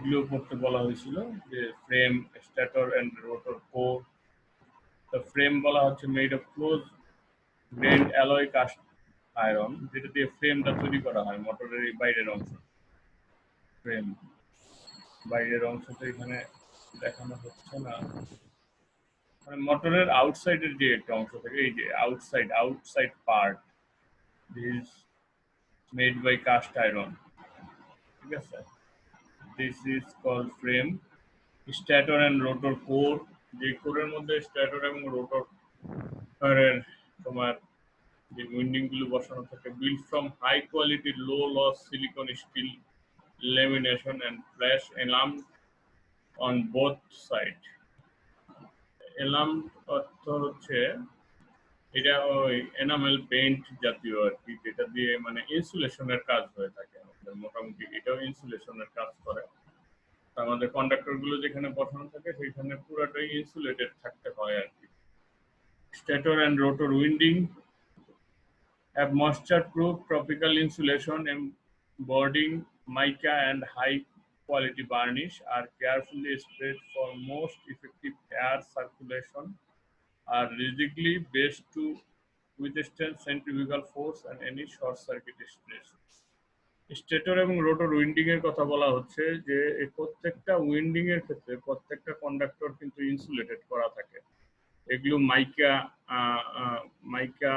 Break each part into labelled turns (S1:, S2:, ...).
S1: এগুলো পড়তে বলা হয়েছিল যে frame, stator and rotor core. তো ফ্রেম বলা হচ্ছে made of close grained alloy cast iron, যেটা দিয়ে ফ্রেমটা তৈরি করা হয় মোটরের এই বাইরের অংশ। ফ্রেম বাইরের অংশটা এখানে দেখানো হচ্ছে না, মানে মোটরের আউটসাইডের যে একটা অংশ থাকে, এই যে outside part this made by cast iron, ঠিক আছে। This is called frame. Stator and rotor core, যে কোরের মধ্যে স্ট্যাটর এবং রোটর তোমার যে উইন্ডিং গুলো বসানো থাকে, build from high quality low loss silicon steel lamination and flash এলাম অন বোথ সাইড। এলাম অর্থ হচ্ছে এটা ওই এনামেল পেইন্ট জাতীয় আর কি, যেটা দিয়ে মানে ইনসুলেশনের কাজ হয়ে থাকে আমাদের, মোটামুটি এটাও ইনসুলেশনের কাজ করে। আমাদের কন্ডাক্টর গুলো যেখানে বসানো থাকে সেখানে পুরোটাই ইনসুলেটেড থাকতে হয় আর কি। Stator and rotor winding have moisture-proof tropical insulation, embodying mica and high-quality varnish, are carefully spread for most effective air circulation, are rigidly based to withstand centrifugal force and any short-circuit stress. Stator এবং rotor winding এর কথা বলা হচ্ছে যে এই প্রত্যেকটা winding এর ক্ষেত্রে প্রত্যেকটা কন্ডাক্টর কিন্তু ইনসুলেটেড করা থাকে। এগুলো মাইকা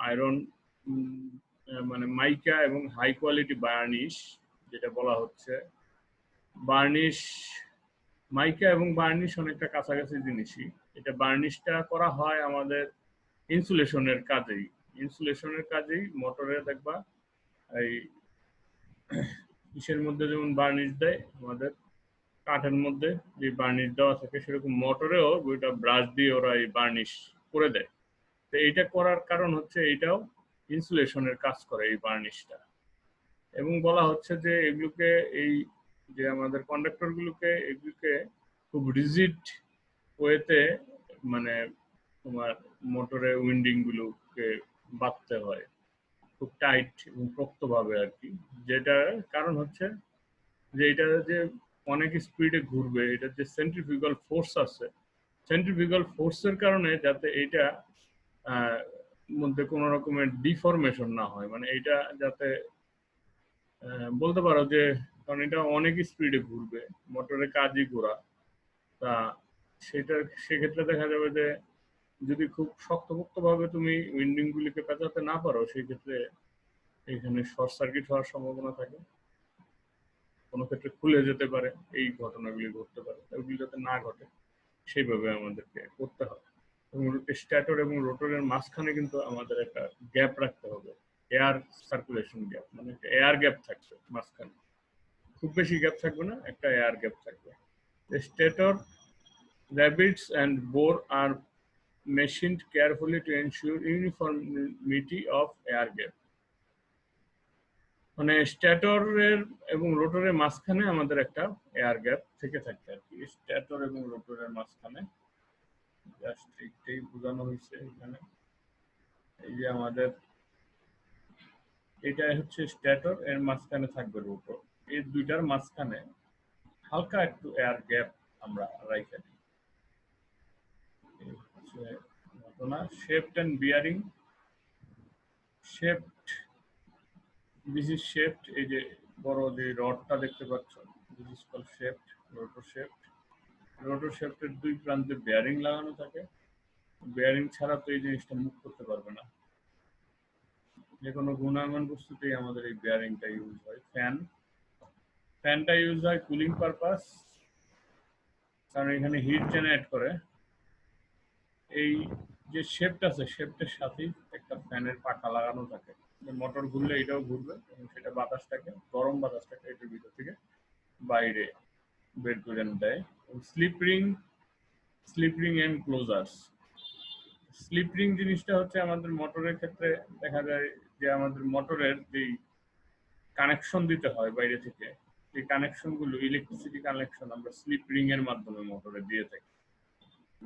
S1: আয়রন, মানে মাইকা এবং হাই কোয়ালিটি বার্নিশ, যেটা বলা হচ্ছে বার্নিশ, মাইকা এবং বার্নিশ অনেকটা কাছাকাছি জিনিসই। এটা বার্নিশটা করা হয় আমাদের ইনসুলেশনের কাজেই মোটরে দেখবা এই ইসের মধ্যে যেমন বার্নিশ দেয়, আমাদের কাঠের মধ্যে যে বার্নিশ দেওয়া থাকে, সেরকম মোটরেও ওইটা ব্রাশ দিয়ে ওরা এই বার্নিশ করে দেয়। তো এইটা করার কারণ হচ্ছে এইটাও ইনসুলেশনের কাজ করে এই বার্নিশটা। এবং বলা হচ্ছে যে এগুলোকে এই যে আমাদের কন্ডাক্টরগুলোকে এগুলোকে খুব রিজিড ওয়েতে মানে তোমার মোটরের উইন্ডিং গুলোকে বাঁধতে হয় খুব টাইট এবং পোক্তভাবে আর কি। যেটার কারণ হচ্ছে যে এটা যে অনেক স্পিডে ঘুরবে, এটার যে সেন্ট্রিফিউগাল ফোর্স আছে, সেন্ট্রিফিউগাল ফোর্সের কারণে যাতে এইটা মধ্যে কোনো রকমের ডিফরমেশন না হয়, মানে এটা যাতে বলতে পারো যে, কারণ এটা অনেক স্পিডে ঘুরবে, মোটরের কাজই ঘোরা, তা সেক্ষেত্রে দেখা যাবে যে যদি খুব শক্তপোক্তভাবে তুমি উইন্ডিং গুলিকে পেঁচাতে না পারো, সেই ক্ষেত্রে এখানে শর্ট সার্কিট হওয়ার সম্ভাবনা থাকে, কোনো ক্ষেত্রে খুলে যেতে পারে, এই ঘটনাগুলি ঘটতে পারে। ওইগুলি যাতে না ঘটে সেইভাবে আমাদেরকে করতে হবে। এবং স্ট্যাটর এবং রোটরের মাঝখানে কিন্তু আমাদের একটা গ্যাপ রাখতে হবে, এয়ার সার্কুলেশন গ্যাপ, মানে এয়ার গ্যাপ থাকবে মাঝখানে, খুব বেশি গ্যাপ থাকবে না, একটা এয়ার গ্যাপ থাকবে। স্ট্যাটর rabbits and boar are machined carefully to ensure uniformity of air gap. মানে স্ট্যাটরের এবং রোটরের মাঝখানে আমাদের একটা এয়ার গ্যাপ থেকে থাকতে আর কি। স্ট্যাটর এবং রোটরের মাঝখানে জাস্ট এইটাই বোঝানো হয়েছে এখানে। এই যে আমাদের এটা হচ্ছে স্ট্যাটর, এর মাঝখানে থাকবে রোটর, এই দুইটার মাঝখানে হালকা একটু এয়ার গ্যাপ আমরা রাখি। ঘটনা shaft end bearing. Shaft, this is shaft, এই যে বড় যে রডটা দেখতে পাচ্ছ, this is called shaft, rotor shaft. Rotor শেপডের দুই প্রান্তে বেয়ারিং লাগানো থাকে, বেয়ারিং ছাড়া তো এই জিনিসটা মুভ করতে পারবে না। যে কোনো গুণাগুণ বস্তুতেই আমাদের এই বেয়ারিংটা ইউজ হয়। ফ্যানটা ইউজ হয় কুলিং পারপাস, কারণ এখানে হিট জেনারেট করে। এই যে শেপট আছে, শেপটের সাথেই একটা ফ্যানের পাখা লাগানো থাকে, মোটর ঘুরলে এটাও ঘুরবে এবং সেটা বাতাসটাকে, গরম বাতাসটাকে এটার ভিতর থেকে বাইরে বের করে দেয়। Slip ring and closures. Slip ring জিনিসটা হচ্ছে আমাদের মোটরের ক্ষেত্রে দেখা যায় যে আমাদের মোটরের যেই কানেকশন দিতে হয় বাইরে থেকে, এই কানেকশনগুলো, ইলেকট্রিসিটি কানেকশন আমরা স্লিপ রিং এর মাধ্যমে মোটরে দিয়ে থাকি।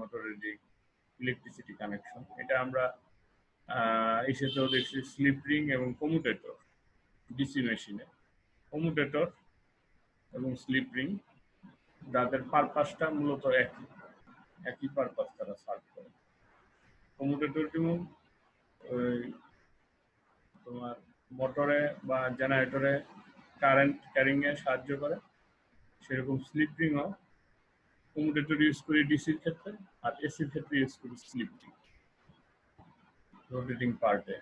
S1: মোটরের যে ইলেকট্রিসিটি কানেকশন, এটা আমরা এসেতেও দেখছি স্লিপ রিং এবং কমিউটেটর, ডিসি মেশিনে কমিউটেটর এবং স্লিপ রিং যাদের পারপাসটা মূলত একই পারপাস তারা সার্ভ করে। কমিউটেটর যেমন ওই তোমার মোটরে বা জেনারেটরে কারেন্ট ক্যারিং এ সাহায্য করে, সেরকম স্লিপ রিংও কমিউটেটর ইউজ করি ডিসির ক্ষেত্রে, আর এসির ক্ষেত্রে ইউজ করি স্লিপ রিং রোটেটিং পার্টে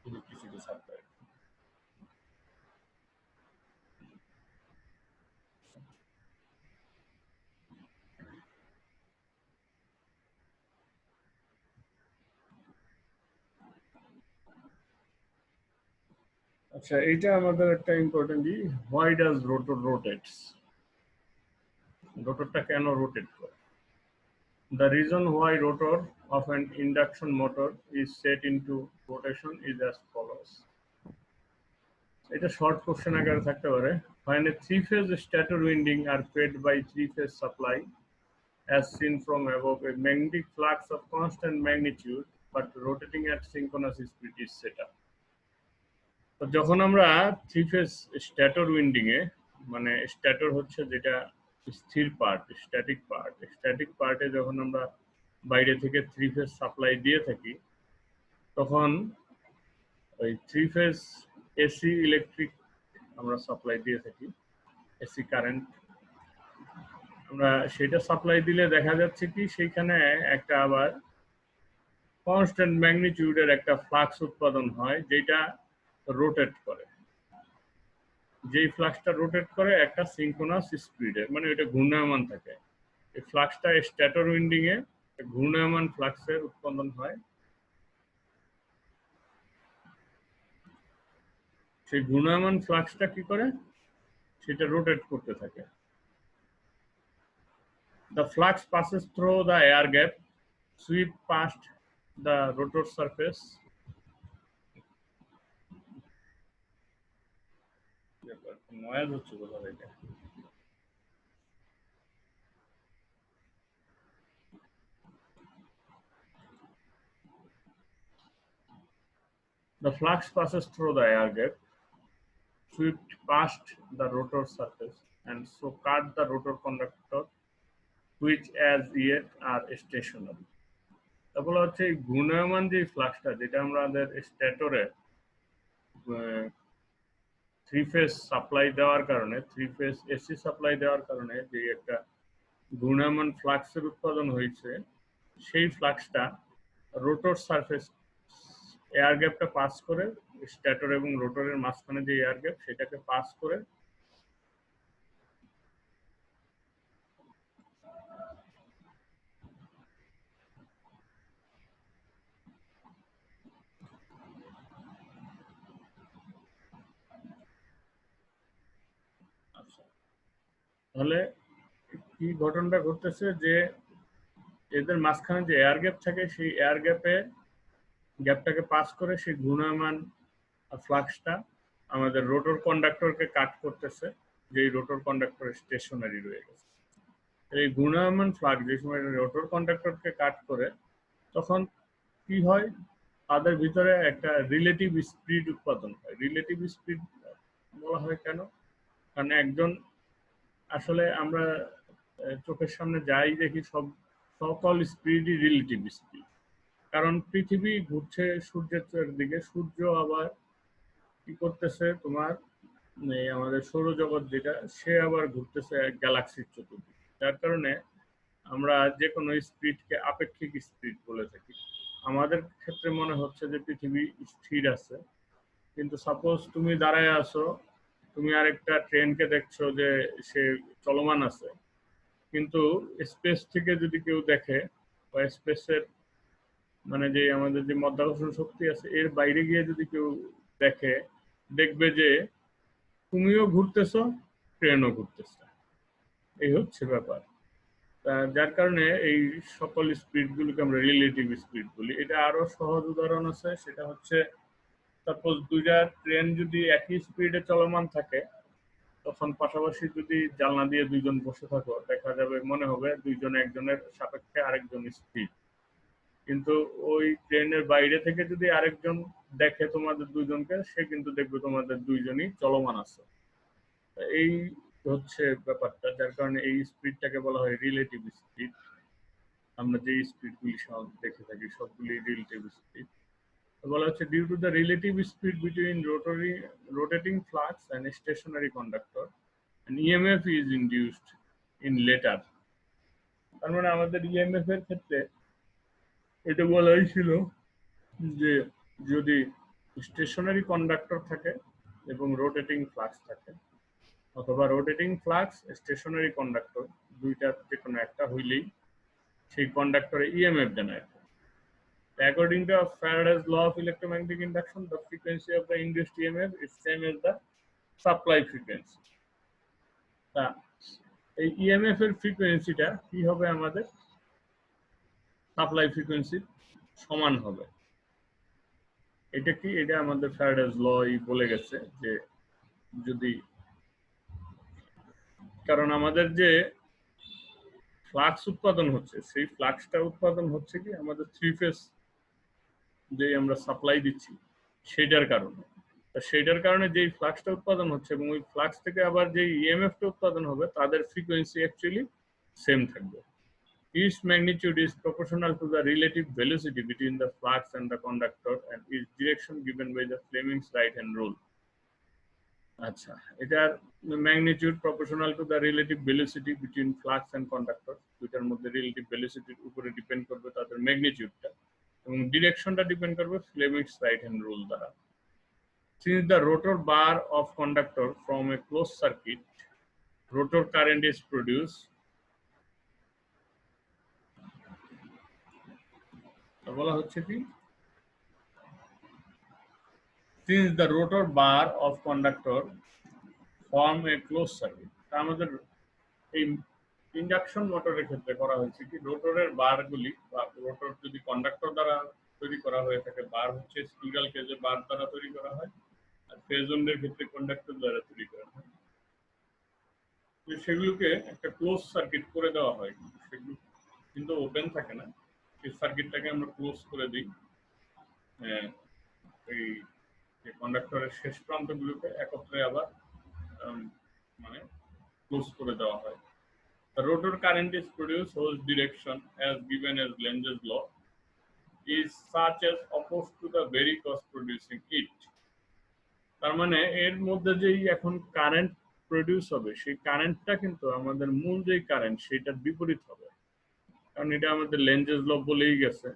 S1: ইলেকট্রিসিটি সাপ্লাই। আচ্ছা, এইটা আমাদের একটা ইম্পর্টেন্ট ই, হোয়াই ডাজ রোটর রোটেটস, রোটরটা কেন রোটেট করে? The reason why rotor of an induction motor is set into rotation is as follows. এটা শর্ট কোশ্চেন আকারে থাকতে পারে। When a three-phase stator winding are fed by three-phase supply, as seen from above, a magnetic flux of constant magnitude but rotating at synchronous speed is set up. তো যখন আমরা three phase স্ট্যাটর winding এ, মানে স্ট্যাটর হচ্ছে যেটা স্থির part, static পার্টে যখন আমরা বাইরে থেকে থ্রি ফেজ সাপ্লাই দিয়ে থাকি, তখন ওই থ্রি ফেজ এসি ইলেকট্রিক আমরা সাপ্লাই দিয়ে থাকি, এসি কারেন্ট আমরা সেটা সাপ্লাই দিলে দেখা যাচ্ছে কি সেইখানে একটা আবার কনস্ট্যান্ট ম্যাগনিটিউডের একটা ফ্লাক্স উৎপাদন হয়, যেটা রোটেট করে। যেই ফ্লাক্সটা রোটেট করে একটা সিনক্রোনাস স্পিডে, মানে এটা ঘূর্ণায়মান থাকে। এই ফ্লাক্সটা স্ট্যাটর উইন্ডিং এ ঘূর্ণায়মান ফ্লাক্সের উৎপাদন হয়। সেই ঘূর্ণায়মান ফ্লাক্সটা কি করে, সেটা রোটেট করতে থাকে। The flux passes through the air gap, sweep past the rotor surface. Noise হচ্ছে কোথাও এটা। The flux passes through the air gap, swept past the rotor surface, and so cut the rotor conductor, which as yet are stationary. তারপরে হচ্ছে এই ঘূর্ণায়মান যে ফ্লাক্সটা, যেটা আমাদের স্ট্যাটরে থ্রি ফেজ সাপ্লাই দেওয়ার কারণে, থ্রি ফেজ এসি সাপ্লাই দেওয়ার কারণে যে একটা ঘূর্ণায়মান ফ্লাক্সের উৎপাদন হয়েছে, সেই ফ্লাক্সটা রোটর সারফেস এয়ার গ্যাপটা পাস করে, স্ট্যাটর এবং রোটরের মাঝখানে যে এয়ার গ্যাপ সেটাকে পাস করে তাহলে কি ঘটনাটা ঘটতেছে, যে এদের মাঝখানে যে এয়ার গ্যাপ থাকে, সেই এয়ার গ্যাপটাকে পাস করে সেই ঘূর্ণায়মান ফ্লাক্সটা আমাদের রোটর কন্ডাক্টরকে কাট করতেছে, যেই রোটর কন্ডাক্টর স্টেশনারি রয়ে গেছে। এই ঘূর্ণায়মান ফ্লাক্স যে সময় রোটর কন্ডাক্টরকে কাট করে, তখন কি হয়, তাদের ভিতরে একটা রিলেটিভ স্পিড উৎপাদন হয়। রিলেটিভ স্পিড বলা হয় কেন? কারণ একজন, আসলে আমরা চোখের সামনে যাই দেখি সকল স্পিডই রিলেটিভ স্পিড। কারণ পৃথিবী ঘুরছে সূর্যের দিকে, সূর্য আবার কি করতেছে তোমার আমাদের সৌরজগৎ যেটা, সে আবার ঘুরতেছে গ্যালাক্সির চতুর্দিকে। যার কারণে আমরা যে কোনো স্পিডকে আপেক্ষিক স্পিড বলে থাকি। আমাদের ক্ষেত্রে মনে হচ্ছে যে পৃথিবী স্থির আছে, কিন্তু সাপোজ তুমি দাঁড়ায় আছো, তুমি আরেকটা ট্রেনকে দেখছো যে সে চলমান আছে, কিন্তু স্পেস থেকে যদি কেউ দেখে, বা স্পেসের মানে যে আমাদের যে মাধ্যাকর্ষণ শক্তি আছে এর বাইরে গিয়ে যদি কেউ দেখে, দেখবে যে তুমিও ঘুরতেছো, ট্রেনও ঘুরতেছে। এই হচ্ছে ব্যাপার। যার কারণে এই সকল স্পিডগুলোকে আমরা রিলেটিভ স্পিড বলি। এটা আরো সহজ উদাহরণ আছে, সেটা হচ্ছে সাপোজ দুইটা ট্রেন যদি একই স্পিডে চলমান থাকে, তখন পাশাপাশি যদি জানলা দিয়ে দুইজন বসে থাকো, দেখা যাবে মনে হবে দুইজন একজনের সাপেক্ষে আরেকজন স্পিড। কিন্তু ওই ট্রেনের বাইরে থেকে যদি আরেকজন দেখে তোমাদের দুইজনকে, সে কিন্তু দেখবে তোমাদের দুইজনই চলমান আছে। এই হচ্ছে ব্যাপারটা, যার কারণে এই স্পিডটাকে বলা হয় রিলেটিভ স্পিড। আমরা যে স্পিডগুলি সব দেখে থাকি সবগুলি রিলেটিভ স্পিড। বলা হচ্ছে due to the relative speed between rotating flux and stationary conductor an EMF is induced in later। তার মানে আমাদের ইএমএফ এর ক্ষেত্রে এটা বলা হয়েছিল যে যদি স্টেশনারি কন্ডাক্টর থাকে এবং রোটেটিং ফ্লাক্স থাকে, অথবা রোটেটিং ফ্লাক্স স্টেশনারি কন্ডাক্টর দুইটার যে কোনো একটা হইলেই সেই কন্ডাক্টরে ইএমএফ জেনারেট হয়। According to Faraday's law of electromagnetic induction, the frequency of the induced EMF is same as the supply frequency। তা এই ইএমএফ এর ফ্রিকোয়েন্সিটা কি হবে, আমাদের সাপ্লাই ফ্রিকোয়েন্সির সমান হবে। এটা কি, এটা আমাদের ফ্যারাডেজ ল বলে গেছে যে যদি, কারণ আমাদের যে ফ্লাক্স উৎপাদন হচ্ছে সেই ফ্লাক্সটা উৎপাদন হচ্ছে কি আমাদের থ্রি ফেজ যে আমরা সাপ্লাই দিচ্ছি সেটার কারণে। সেইটার কারণে যেই ফ্লাক্সটা উৎপাদন হচ্ছে এবং ওই ফ্লাক্স থেকে আবার যে ইএমএফটা উৎপাদন হবে তাদের ফ্রিকোয়েন্সি অ্যাকচুয়ালি সেম থাকবে। Each magnitude is proportional to the relative velocity between the flux and the conductor and is direction given by the Fleming's right hand rule। আচ্ছা, এটার magnitude proportional to the relative velocity between flux and conductor, দুইটার মধ্যে relative ভেলোসিটির উপরে depend করবে তাদের ম্যাগনিটিউডটা, এবং ডিরেকশনটা depend করবে Fleming's right hand rule দ্বারা। Since the rotor bar of conductor from a closed circuit, rotor current is produced। বলা হচ্ছে কি, since the rotor bar of conductor form a closed circuit। আমাদের এই ইন্ডাকশন মোটরের ক্ষেত্রে করা হয়েছে কি, রোটরের বারগুলি বা রোটর যদি কন্ডাক্টর দ্বারা তৈরি করা হয়ে থাকে, বার হচ্ছে স্পিরাল কেজে বার দ্বারা তৈরি করা হয়, আর ফেজনের ক্ষেত্রে কন্ডাক্টর দ্বারা তৈরি করা হয়। সেগুলোকে একটা ক্লোজ সার্কিট করে দেওয়া হয়, সেগুলো কিন্তু ওপেন থাকে না, এই সার্কিটটাকে আমরা ক্লোজ করে দিই। এই যে কন্ডাক্টরের শেষ প্রান্তগুলোকে একত্রে আবার মানে ক্লোজ করে দেওয়া হয়। The rotor current is produced whose direction, as given as Lenz's law, is such as opposed to the very cause producing it। তার মানে এর মধ্যে যেই এখন কারেন্ট প্রডিউস হবে সেই কারেন্টটা কিন্তু আমাদের মূল যেই কারেন্ট সেটার বিপরীত হবে, কারণ এটা আমাদের লেঞ্জেস ল বলেই গেছে।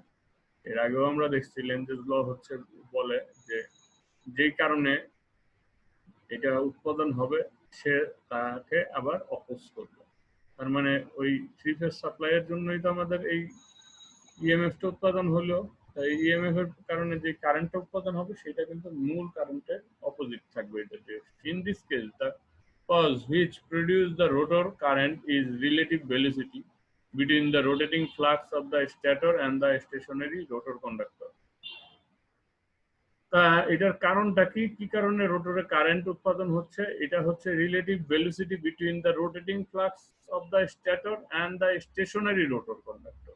S1: এর আগেও আমরা দেখছি লেঞ্জেস ল হচ্ছে বলে যে যেই কারণে এটা উৎপাদন হবে সে তাকে আবার অপোজ করবে। তার মানে ওই থ্রি ফেজ সাপ্লাইয়ের জন্যই তো আমাদের এই ইএমএফটা উৎপাদন হলো। তাই ইএমএফ এর কারণে যে কারেন্টটা উৎপাদন হবে সেটা কিন্তু মূল কারেন্টের অপোজিট থাকবে। এটা in this case the cause which produce the rotor current is relative velocity between the rotating flux of the stator and the stationary rotor conductor। তা এটার কারণটা কি, কি কারণে রোটরে কারেন্ট উৎপাদন হচ্ছে, এটা হচ্ছে relative velocity between the rotating flux of the stator and the stationary rotor conductor.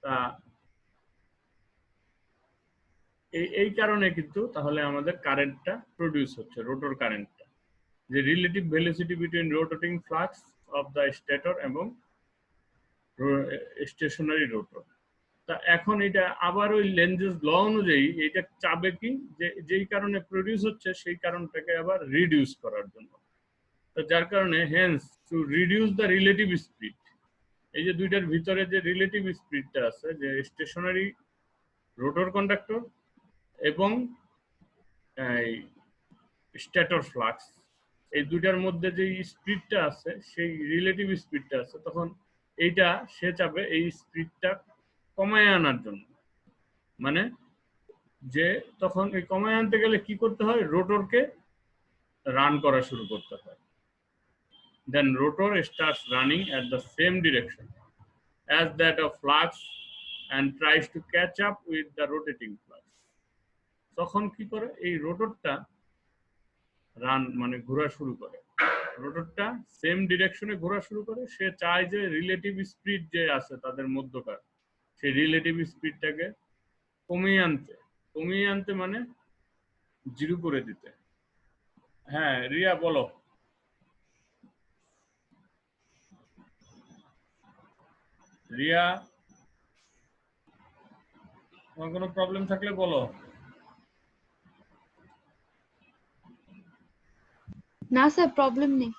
S1: তা এই কারণে কিন্তু তাহলে আমাদের কারেন্টটা প্রডিউস হচ্ছে, রোটর কারেন্টটা, যে relative velocity between rotating flux of the stator এবং স্টেশনারি রোটর। তা এখন এটা আবার ওই লেঞ্জেস ল অনুযায়ী এটা চাবে কি, যে যেই কারণে প্রডিউস হচ্ছে সেই কারণটাকে আবার রিডিউস করার জন্য। তো যার কারণে hence to reduce the relative speed, এই যে দুইটার ভিতরে যে রিলেটিভ স্পিডটা আছে, যে স্টেশনারি রোটর কন্ডাক্টর এবং স্ট্যাটর ফ্লাক্স, এই দুইটার মধ্যে যে স্পিডটা আছে সেই রিলেটিভ স্পিডটা আছে, তখন এইটা সে চাবে এই স্পিডটা কমায় আনার জন্য। মানে যে তখন এই কমায় আনতে গেলে কি করতে হয়, রোটরকে রান করা শুরু করতে হয়। Then rotor starts running at the same direction as that of flux and tries to catch up with the rotating flux। তখন কি করে, এই রোটরটা রান মানে ঘোরা শুরু করে, রোটরটা সেম ডিরেকশনে ঘোরা শুরু করে। সে চায় যে রিলেটিভ স্পিড যে আছে তাদের মধ্যকার সেই রিলেটিভ স্পিডটাকে কমিয়ে আনতে মানে জিরো করে দিতে। হ্যাঁ রিয়া বলো। রিয়া, তোমার কোনো প্রবলেম থাকলে বলো।
S2: না স্যার, প্রবলেম নেই।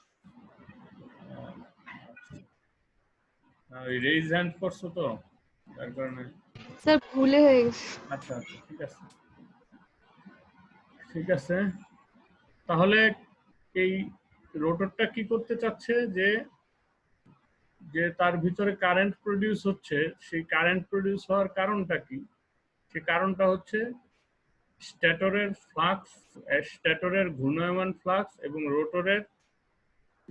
S1: ওই রেইজ হ্যান্ড করছো তো, তার কারণে।
S2: স্যার ভুলে হয়ে গেছে।
S1: আচ্ছা আচ্ছা, ঠিক আছে ঠিক আছে। তাহলে এই রোটরটা কি করতে চাচ্ছে, যে যে তার ভিতরে কারেন্ট প্রডিউস হচ্ছে, সেই কারেন্ট প্রডিউস হওয়ার কারণটা কি? সে কারণটা হচ্ছে স্ট্যাটরের ফ্লাক্স, স্ট্যাটরের ঘূর্ণায়মান ফ্লাক্স এবং রোটরের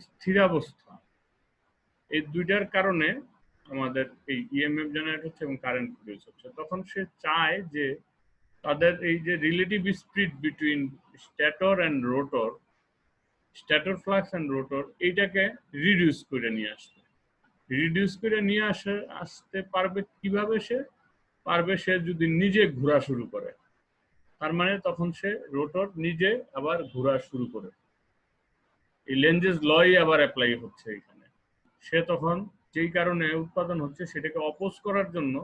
S1: স্থিরাবস্থা, এই দুইটার কারণে আমাদের এই ইএমএফ জেনারেট হচ্ছে এবং কারেন্ট প্রডিউস হচ্ছে। তখন সে চায় যে তাদের এই যে relative speed between stator and rotor, stator flux and rotor, এইটাকে রিডিউস করে নিয়ে আসতে। রিডিউস করে নিয়ে আসতে পারবে কিভাবে? সে পারবে সে যদি নিজে ঘোরা শুরু করে। তার মানে তখন সে রোটর নিজে আবার ঘোরা শুরু করে, এই লেঞ্জেস লই আবার অ্যাপ্লাই হচ্ছে এখানে। সে তখন যেই কারণে উৎপাদন হচ্ছে সেটাকে অপোজ করার জন্য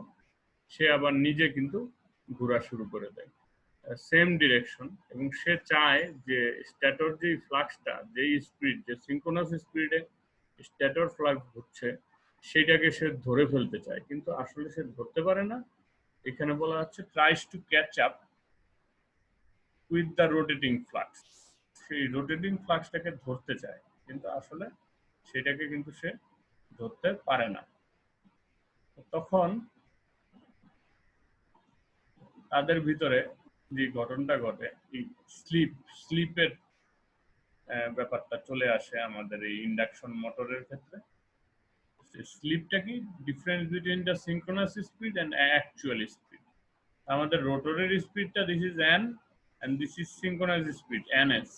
S1: সে আবার নিজে কিন্তু ঘোরা শুরু করে দেয় সেম ডিরেকশন। এবং সে চায় যে স্ট্যাটর যেই ফ্লাক্সটা, যেই স্পিড, যে সিঙ্ক্রোনাস স্পিডে স্ট্যাটর ফ্লাক্স হচ্ছে, সেটাকে সে ধরে ফেলতে চায়, কিন্তু আসলে সে ধরতে পারে না। এখানে বলা হচ্ছে tries to catch up with the rotating flux. সেই রোটেটিং ফ্লাক্সটাকে ধরতে চায়, কিন্তু আসলে সেটাকে কিন্তু সে ধরতে পারে না। তখন তাদের ভিতরে যে ঘটনাটা ঘটে, এই স্লিপের ব্যাপারটা চলে আসে আমাদের এই ইন্ডাকশন মোটরের ক্ষেত্রে। স্লিপটা কি? Difference between the synchronous speed and actual speed. আমাদের রোটরের স্পিডটা this is an, and this is synchronous speed NS.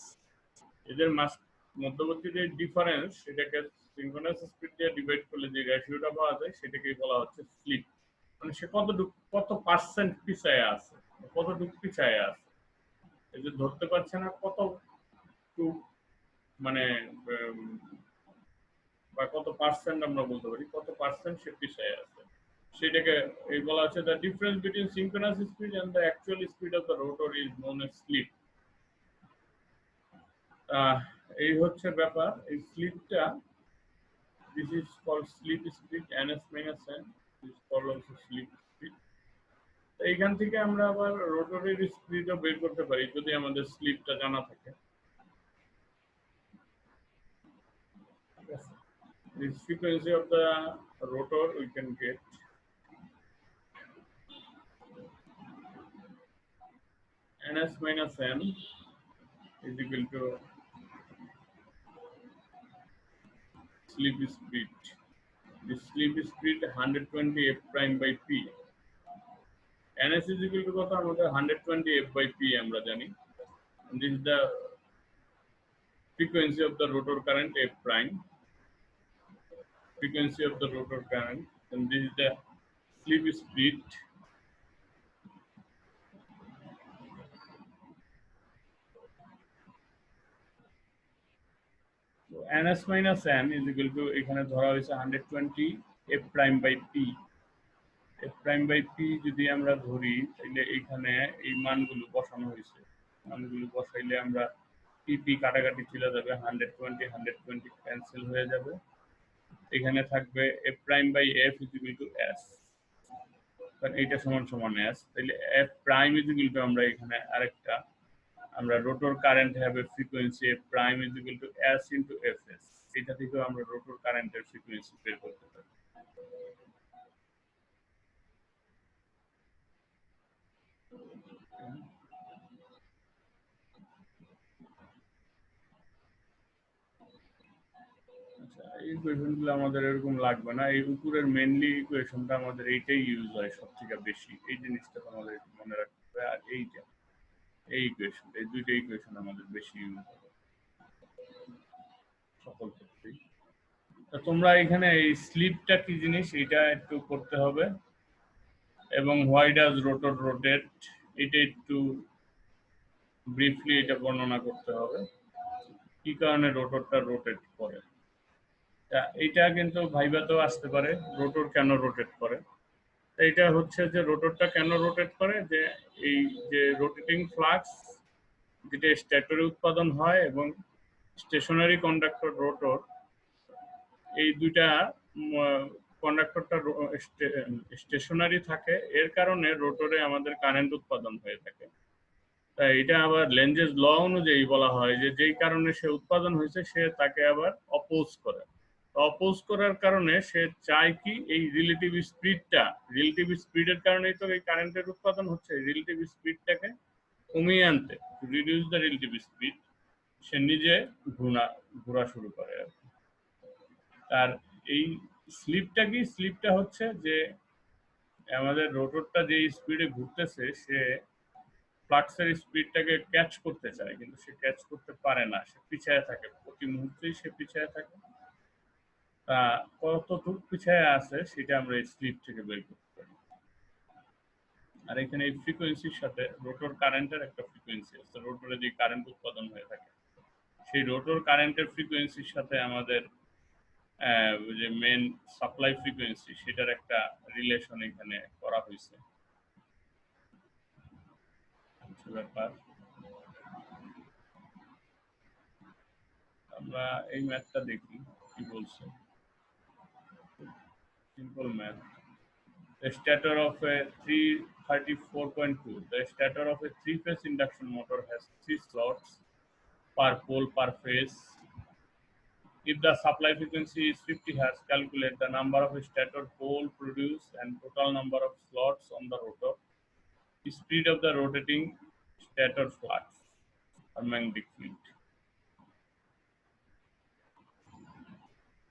S1: এদের মধ্যবর্তী যে ডিফারেন্স, সেটাকে সিঙ্ক্রোনাস স্পিড দিয়ে ডিভাইড করলে যে রেশিওটা পাওয়া যায়, সেটাকেই বলা হচ্ছে স্লিপ। মানে সে কত পার্সেন্ট পিছায় আছে, কতটুকু পিছায় আছে, এই যে ধরতে পারছে না কত মানে বা কত পার্সেন্ট আমরা বলতে পারি, কত পার্সেন্ট সে পিছায় আছে, সেটাকে এই বলা হচ্ছে the difference between synchronous speed and the actual speed of the rotor is known as slip. এই হচ্ছে ব্যাপার। এই স্লিপটা, this is called slip speed, ns minus n is called also slip speed. এইখান থেকে আমরা আবার রোটরের স্পিডও বের করতে পারি যদি আমাদের স্লিপটা জানা থাকে। The frequency of the rotor we can get ns minus n is equal to sleep speed. The sleep speed 120 f prime by p. ns is equal to কত? আমাদের 120 f by p আমরা জানি। And this is the frequency of the rotor current f prime. Frequency of the rotor current. And this is the sleep speed. So ns minus n is equal to এখানে ধরা হয়েছে 120 f prime by p. f prime by p যদি আমরা ধরি, তাহলে এখানে এই মানগুলো বসানো হয়েছে। মানগুলো বসাইলে আমরা pp কাটাকাটি চলে যাবে, 120 ক্যান্সেল হয়ে যাবে। এখানে থাকবে f prime by f is equal to s, কারণ এইটা সমান সমান s। তাহলে f prime is equal to আমরা এখানে আরেকটা, আমরা রোটর কারেন্ট হবে frequency f prime is equal to s into fs। এটা থেকেও আমরা রোটর কারেন্টের ফ্রিকোয়েন্সি বের করতে পারি। ইকুয়েশনগুলো আমাদের এরকম লাগবে না। এই উপরের মেনলি ইকুয়েশনটা আমাদের এইটাই ইউজ হয় সব থেকে বেশি, এই জিনিসটা আমাদের মনে রাখতে হবে। আর এইটা, এই ইকুয়েশন, এই দুইটা ইকুয়েশন আমাদের বেশি ইউজ হবে সকল ক্ষেত্রেই। তা তোমরা এখানে এই স্লিপটা কি জিনিস এটা একটু করতে হবে, এবং হোয়াই ডাজ রোটর রোটেট এটা একটু ব্রিফলি এটা বর্ণনা করতে হবে। কি কারণে রোটরটা রোটেট করে। এটা কিন্তু ভাইভাতেও আসতে পারে, রোটর কেন রোটেট করে। এটা হচ্ছে যে রোটরটা কেন রোটেট করে, যে এই যে রোটেটিং ফ্লাক্স যেটা স্ট্যাটরে উৎপাদন হয় এবং স্টেশনারি কন্ডাক্টর রোটর, এই দুইটা কন্ডাক্টরটা স্টেশনারি থাকে, এর কারণে রোটরে আমাদের কারেন্ট উৎপাদন হয়ে থাকে। তাই এটা আবার লেঞ্জেস ল অনুযায়ী বলা হয় যে যেই কারণে সে উৎপাদন হয়েছে সে তাকে আবার অপোজ করে। অপোজ করার কারণে সে চায় কি এই রিলেটিভ স্পিডের কারণেই তো এই কারেন্টের উৎপাদন হচ্ছে, রিলেটিভ স্পিডটাকে কমিয়ে আনতে, রিডিউস দ্য রিলেটিভ স্পিড, সে নিজে ঘোরা শুরু করে আর কি। আর এই স্লিপটা কি, স্লিপটা হচ্ছে যে আমাদের রোটরটা যে স্পিডে ঘুরতেছে সে ফ্লাক্সের স্পিডটাকে ক্যাচ করতে চায়, কিন্তু সে ক্যাচ করতে পারে না, সে পিছায় থাকে, প্রতি মুহূর্তেই সে পিছায় থাকে। তা কতটুকু পিছায় আছে সেটা আমরা এই স্লিপ থেকে বের করতে পারি। আর এখানে এই ফ্রিকোয়েন্সির সাথে রোটর কারেন্টের একটা ফ্রিকোয়েন্সি আছে, রোটরে যে কারেন্ট উৎপাদন হয়ে থাকে সেই রোটর কারেন্টের ফ্রিকোয়েন্সির সাথে আমাদের যে মেন সাপ্লাই ফ্রিকোয়েন্সি সেটার একটা রিলেশন এখানে করা হয়েছে। ব্যাপার আমরা এই ম্যাথটা দেখি কি বলছে। Simple math. The stator of a 334.2. The stator of a three-phase induction motor has 3 slots per pole per phase. If the supply frequency is 50 Hz, calculate the number of stator pole produced and total number of slots on the rotor. The speed of the rotating stator flux or magnetic field.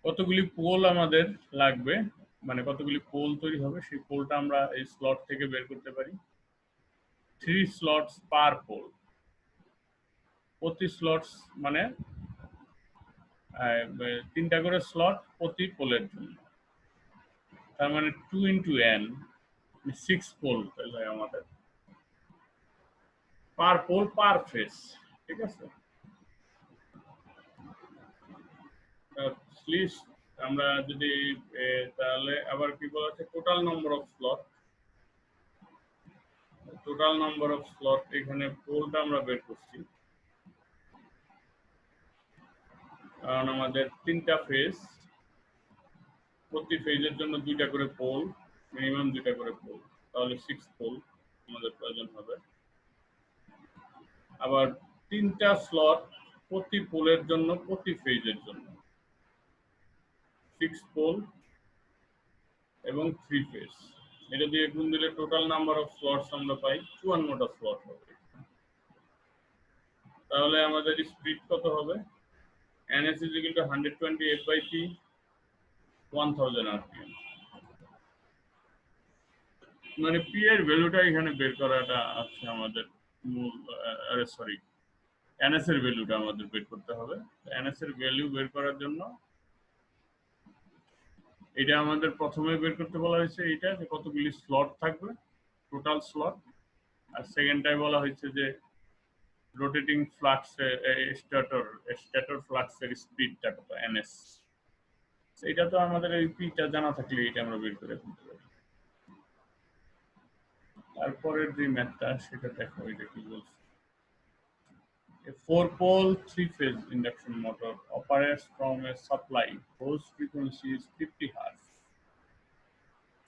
S1: কতগুলি pole আমাদের লাগবে, মানে কতগুলি pole তৈরি হবে সেই পোলটা আমরা এই স্লট থেকে বের করতে পারি। 3 slots per pole, প্রতি স্লটস মানে 3টা করে স্লট প্রতি পোলের জন্য, তার মানে 2 into n 6 পোল তাহলে আমাদের পার পোল পার ফেজ। ঠিক আছে, আমরা যদি তাহলে আবার কি বলা আছে, total number of slot, total number of slot এখানে পোলটা আমরা বের করছি, কারণ আমাদের 3টা ফেজ, প্রতি ফেজের জন্য 2টা করে পোল, মিনিমাম 2টা করে পোল, তাহলে 6 পোল আমাদের প্রয়োজন হবে। আবার 3টা স্লট প্রতি পোলের জন্য, প্রতি ফেজের জন্য 6 পোল এবং 3 ফেজ, এটা দিয়ে গুণ দিলে টোটাল নাম্বার অফ স্লটস আমরা পাই 54টা স্লট হবে। তাহলে আমাদের স্পিড কত হবে, ns is equal to 120 f/p 1000 rpm, মানে p এর ভ্যালুটা এখানে বের করাটা আছে আমাদের মূল, সরি ns এর ভ্যালুটা আমাদের বের করতে হবে। ns এর ভ্যালু বের করার জন্য এটা আমাদের প্রথমে বের করতে বলা হয়েছে, এটা যে কতগুলি স্লট থাকবে, টোটাল স্লট, আর সেকেন্ডটাই বলা হয়েছে যে রোটেটিং ফ্লাক্স স্ট্যাটর ফ্লাক্সের স্পিডটা কত, ns। এটা তো আমাদের এই পিটা জানা থাকলে এটা আমরা বের করে ফেলতে পারি। তারপরের যে ম্যাথটা সেটা দেখো, এটা কি বলছে। A 4-pole 3-phase induction motor operates from a supply whose frequency is 50 Hz.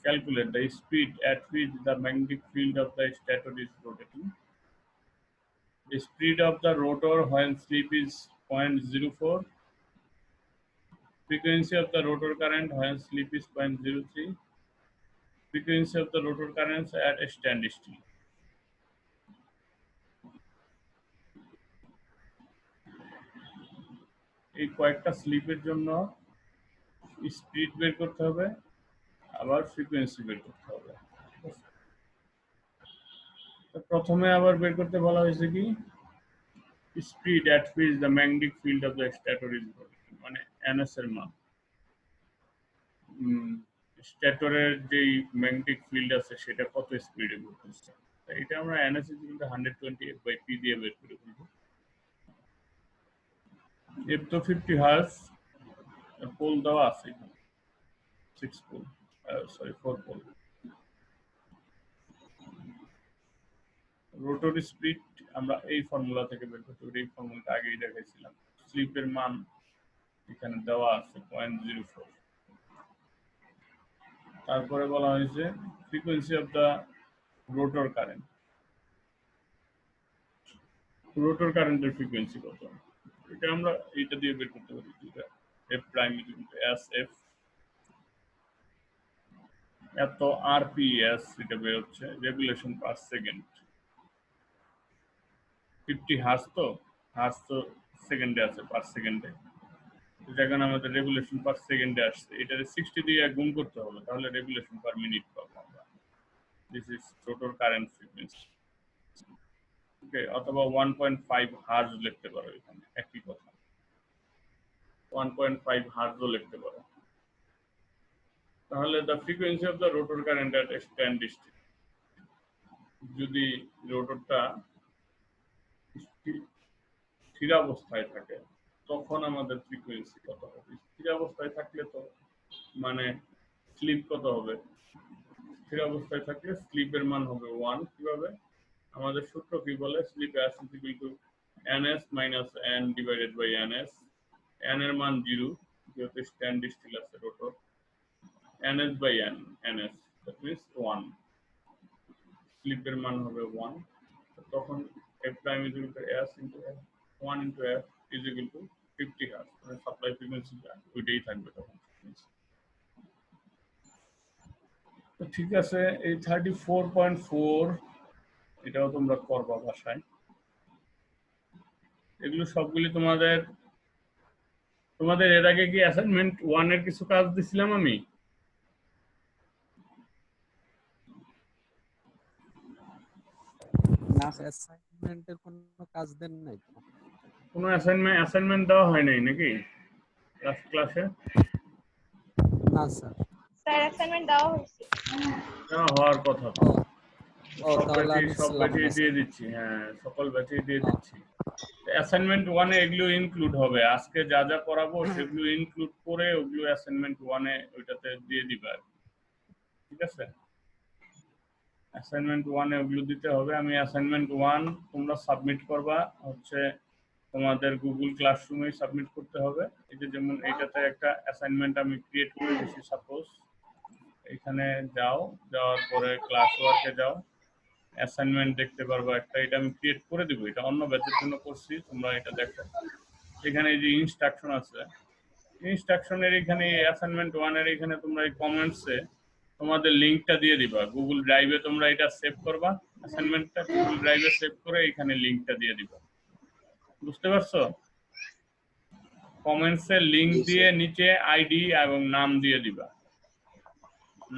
S1: Calculate the speed at which the magnetic field of the stator is rotating. The speed of the rotor when slip is 0.04. Frequency of the rotor current when slip is 0.03. Frequency of the rotor currents at a standstill. এই কয়েকটা স্লিপের জন্য speed বের করতে হবে, আবার frequency বের করতে হবে। প্রথমে আবার বের করতে বলা হয়েছে কি, speed at which the magnetic field of the stator is rotating, মানে ns এর মান, স্ট্যাটরের যেই ম্যাগনেটিক ফিল্ড আছে সেটা কত স্পিডে ঘুরতেছে, এটা আমরা ns is equal to 120 f/p দিয়ে বের করে ফেলবো। এফ তো 50 হার্জ, পোল দেওয়া আছে এখানে 6 pole, sorry 4 pole. Rotor speed আমরা এই ফর্মুলা থেকে বের করতে পারি, এই ফর্মুলাটা আগেই দেখাইছিলাম। স্লিপের মান এখানে দেওয়া আছে 0.04। তারপরে বলা হয়েছে frequency of the rotor current. Rotor কারেন্টের ফ্রিকোয়েন্সি কত, এটা আমরা এইটা দিয়ে বের করতে পারি। এফ প্রাইম এস এফ এত আরপিএস, এটা বের হচ্ছে রেগুলেশন পার সেকেন্ড। 50 হার্জ তো সেকেন্ডে আছে, পার সেকেন্ডে। যেখানে আমাদের রেগুলেশন পার সেকেন্ডে আসছে, এটা 60 দিয়ে গুণ করতে হবে, তাহলে রেগুলেশন পার মিনিট পাবো আমরা। This is rotor current frequency. Okay, অথবা 1.5 হার্জ লিখতে পারো, এখানে একই কথা, 1.5 হার্জও লিখতে পারো। তাহলে the frequency of the rotor current at standstill, যদি রোটরটা স্থির অবস্থায় থাকে তখন আমাদের ফ্রিকোয়েন্সি কত হবে। স্থির অবস্থায় থাকলে তো মানে স্লিপ কত হবে, স্থির অবস্থায় থাকলে স্লিপের মান হবে 1। কিভাবে, আমাদের সূত্র কি বলে, slip s is equal to ns minus n divided by ns, n এর মান 0 যেহেতু স্ট্যান্ড স্টিল আছে rotor, ns by n, ns that means 1, স্লিপের মান হবে 1। তখন f prime is equal to s into f, 1 into f is equal to 50 hertz, মানে supply ফ্রিকোয়েন্সিটা ওইটাই থাকবে তখন। তো ঠিক আছে, এই 34.4 এটাও তোমরা করবা বাসায়। এগুলো সবগুলি তোমাদের এর আগে কি অ্যাসাইনমেন্ট 1 এর কিছু কাজ দিছিলাম আমি?
S3: না অ্যাসাইনমেন্টের কোনো কাজ দেন নাই তো?
S1: কোনো অ্যাসাইনমেন্ট দেওয়া হয় নাই নাকি ক্লাসে?
S3: না স্যার।
S4: স্যার অ্যাসাইনমেন্ট দেওয়া হয়েছে।
S1: দেওয়া হওয়ার কথা তো। সব ব্যাচে দিয়ে দিচ্ছি, হ্যাঁ সকল ব্যাচে দিয়ে দিচ্ছি। অ্যাসাইনমেন্ট 1 এ এগুলো ইনক্লুড হবে, আজকে যা যা করাবো সেগুলো ইনক্লুড করে ওগুলো অ্যাসাইনমেন্ট 1 এ ওইটাতে দিয়ে দিবা, ঠিক আছে? অ্যাসাইনমেন্ট 1 এ ওগুলো দিতে হবে। আমি অ্যাসাইনমেন্ট 1 তোমরা সাবমিট করবা হচ্ছে তোমাদের গুগল ক্লাসরুমে সাবমিট করতে হবে। এই যে যেমন এইটাতে একটা অ্যাসাইনমেন্ট আমি ক্রিয়েট করে দিয়েছি, সাপোজ এখানে যাও, যাওয়ার পরে ক্লাস ওয়ার্কে যাও, অ্যাসাইনমেন্ট দেখতে পারবো একটা, এটা আমি ক্রিয়েট করে দিব, এটা অন্য ব্যাচের জন্য করছি, তোমরা এটা দেখো। এখানে যে ইনস্ট্রাকশন আছে, ইনস্ট্রাকশনের এখানে অ্যাসাইনমেন্ট 1 এর এখানে তোমরা এই কমেন্টসে তোমাদের লিংকটা দিয়ে দিবা, গুগল ড্রাইভে তোমরা এটা সেভ করবা, অ্যাসাইনমেন্টটা গুগল ড্রাইভে সেভ করে এখানে লিংকটা দিয়ে দিবা। বুঝতে পারছো? কমেন্টসে লিংক দিয়ে নিচে আইডি এবং নাম দিয়ে দিবা,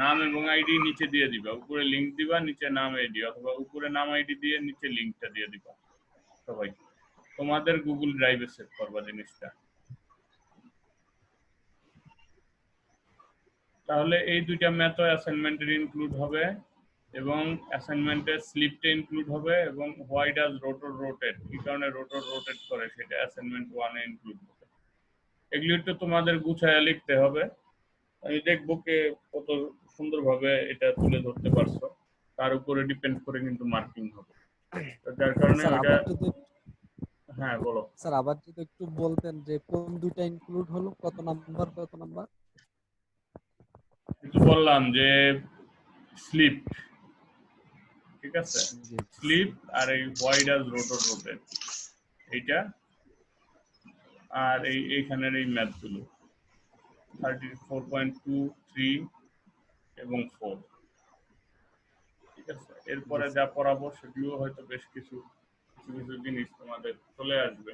S1: নাম এবং আইডি নিচে দিয়ে দিবা, উপরে লিংক দিবা, নিচে নাম আইডি, অথবা উপরে নাম আইডি দিয়ে নিচে লিংকটা দিয়ে দিবা। সবাই তোমাদের গুগল ড্রাইভে সেভ করবা জিনিসটা। তাহলে এই দুইটা ম্যাথও অ্যাসাইনমেন্টের ইনক্লুড হবে এবং অ্যাসাইনমেন্টের স্লিপটা ইনক্লুড হবে, এবং হোয়াই ডাজ রোটর রোটেট, কি কারণে রোটর রোটেট করে সেটা অ্যাসাইনমেন্ট 1 এ ইনক্লুড হবে। এগুলো একটু তোমাদের গুছায়া লিখতে হবে, আমি দেখবো কে কত সুন্দরভাবে এটা তুলে ধরতে পারছো, তার উপরে ডিপেন্ড করে কিন্তু মার্কিং হবে। যার কারণে ওইটা, হ্যাঁ বলো
S3: স্যার, আবার যদি একটু বলতেন যে কোন দুইটা ইনক্লুড হলো, কত নাম্বার কত নাম্বার?
S1: একটু বললাম যে স্লিপ, ঠিক আছে, স্লিপ আর এই হোয়াই ডাজ রোটর রোটেট এইটা, আর এইখানের এই ম্যাথগুলো 34.2, 3 এবং 4, ঠিক আছে? এরপরে যা পড়াবো সেগুলো হয়তো বেশ কিছু জিনিস তোমাদের চলে আসবে।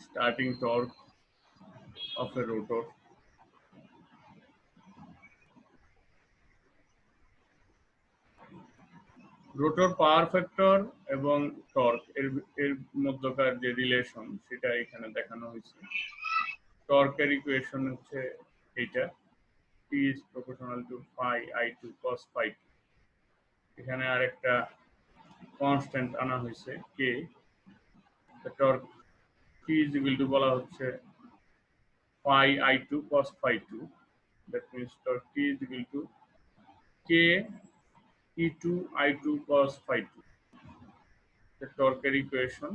S1: Starting torque of A rotor, rotor power factor এবং টর্ক এর মধ্যকার যে রিলেশন সেটা এখানে দেখানো হয়েছে। টর্কের ইকুয়েশন হচ্ছে এইটা, P is proportional to phi I2 cos phi। এখানে আরেকটা কনস্ট্যান্ট আনা হয়েছে কে, torque T is equal to বলা হচ্ছে phi i2 cos phi 2, that means torque T is equal to K E2 I2 cos phi 2. The torque equation,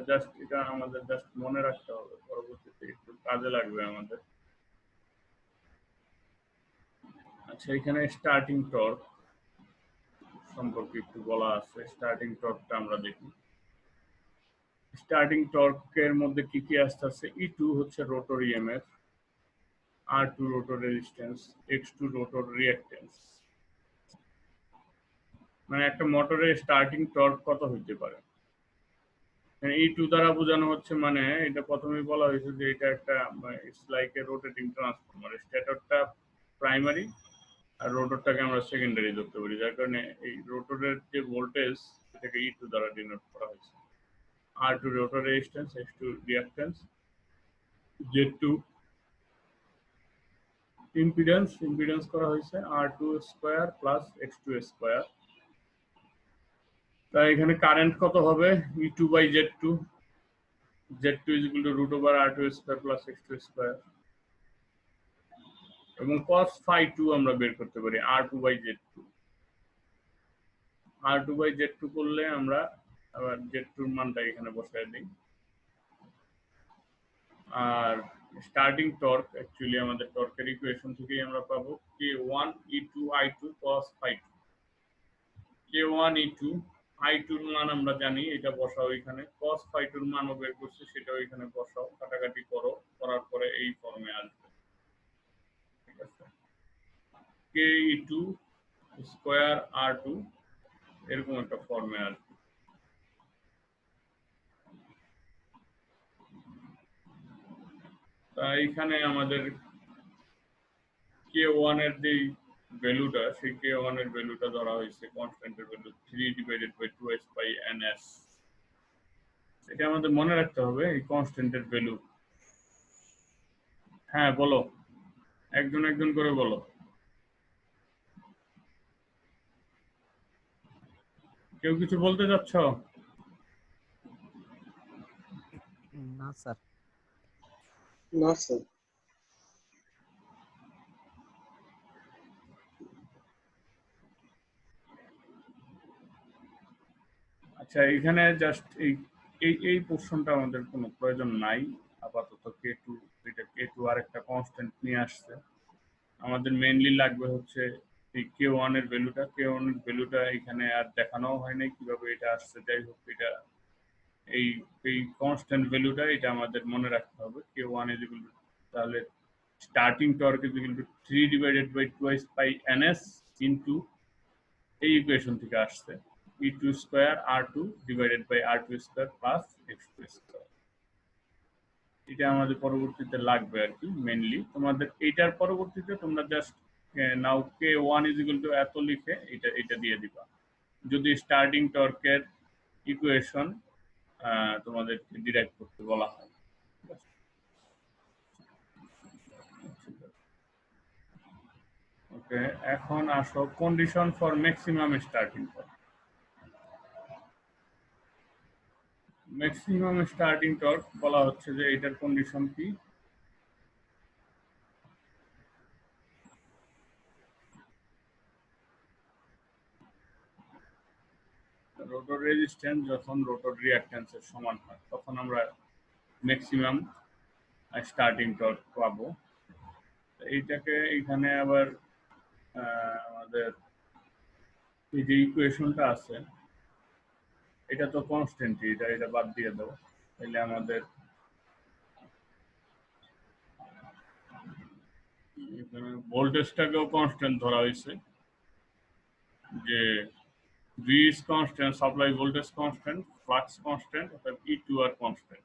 S1: just এটা আমাদের just মনে রাখতে হবে, পরবর্তীতে একটু কাজে লাগবে আমাদের। আচ্ছা, এখানে স্টার্টিং টর্ক সম্পর্কে একটু বলা আছে। স্টার্টিং টর্কটা আমরা দেখি। স্টার্টিং টর্কের মধ্যে কি কি আসতেছে? E2 হচ্ছে rotor EMF, R2 rotor resistance, X2 rotor reactance. মানে একটা মোটরের স্টার্টিং টর্ক কত হইতে পারে? E2 দ্বারা বোঝানো হচ্ছে, মানে এটা প্রথমেই বলা হয়েছে যে এটা একটা it's like a rotating transformer. স্টেটরটা প্রাইমারি আর রোটরটাকে আমরা সেকেন্ডারি ধরতে পারি, যার কারণে এই রোটরের যে ভোল্টেজ সেটাকে E2 দ্বারা ডিনোট করা হয়েছে। R2 rotor resistance, X2 reactance, Z2 impedance করা হয়েছে R2 square plus X2 square. তাই এখানে কারেন্ট কত হবে? E2 by Z2, Z2 is equal to root over R2 square plus X2 square, এবং cos phi 2 আমরা বের করতে পারি R2 by Z2। R2 by Z2 করলে আমরা আবার Z2 এর মানটা এখানে বসায় দিই। আর স্টার্টিং টর্ক অ্যাকচুয়ালি আমাদের টর্কের ইকুয়েশন থেকেই আমরা পাবো K1 E2 I2 cos phi 2। K1 E2 I2 এর মান আমরা জানি, এটা বসাও এখানে। cos phi 2 এর মানও বের করছি, সেটাও এখানে বসাও, কাটাকাটি করো, করার পরে এই ফর্মে আসবে। ঠিক আছে, K2 স্কয়ার R2 এরকম একটা ফর্মে আসবে। তা এখানে আমাদের K1 এর যে ভ্যালুটা, সেই K1 এর ভ্যালুটা ধরা হয়েছে কনস্ট্যান্টের value 3 divided by 2s by ns। এটা আমাদের মনে রাখতে হবে, এই কনস্ট্যান্টের ভ্যালু। হ্যাঁ বলো, একজন একজন করে বলো। কেউ কিছু বলতে যাচ্ছ?
S3: না স্যার।
S5: না স্যার।
S1: আচ্ছা, এখানে জাস্ট এই পোর্শনটা আমাদের কোনো প্রয়োজন নাই আপাতত। K2, এটা K2 আর একটা কনস্ট্যান্ট নিয়ে আসছে। আমাদের মেইনলি লাগবে হচ্ছে এই K1 এর ভ্যালুটা। K1 এর ভ্যালুটা এখানে আর দেখানো হয় নাই কিভাবে এটা আসছে। যাই হোক, এটা এই কনস্ট্যান্ট ভ্যালুটা এটা আমাদের মনে রাখতে হবে। K1 is equal to, তাহলে starting torque is equal to 3 divided by 2s by ns into এই ইকুয়েশন থেকে আসছে E2 square R2 divided by R2 square plus X2 square. এটা আমাদের পরবর্তীতে লাগবে আর কি মেইনলি। তোমাদের এইটার পরবর্তীতে তোমরা just now K1 is equal to এত লিখে এটা দিয়ে দিবা, যদি স্টার্টিং টর্কের ইকুয়েশন তোমাদের ডিরাইভ করতে বলা হয়। ওকে, এখন আসো condition for maximum starting torque. Maximum starting torque বলা হচ্ছে যে এটার কন্ডিশন কি? রোটর রেজিস্ট্যান্স যখন রোটর রিঅ্যাক্ট্যান্সের সমান হয় তখন আমরা ম্যাক্সিমাম স্টার্টিং টর্ক পাবো। এইটাকে এখানে আবার আমাদের এই যে ইকুয়েশনটা আছে এটা তো কনস্ট্যান্ট, এটা বাদ দিয়ে দাও, তাহলে আমাদের এখানে ভোল্টেজটাকেও কনস্ট্যান্ট ধরা হয়েছে, যে V is constant, supply voltage constant, flux constant, অর্থাৎ E2 আর constant।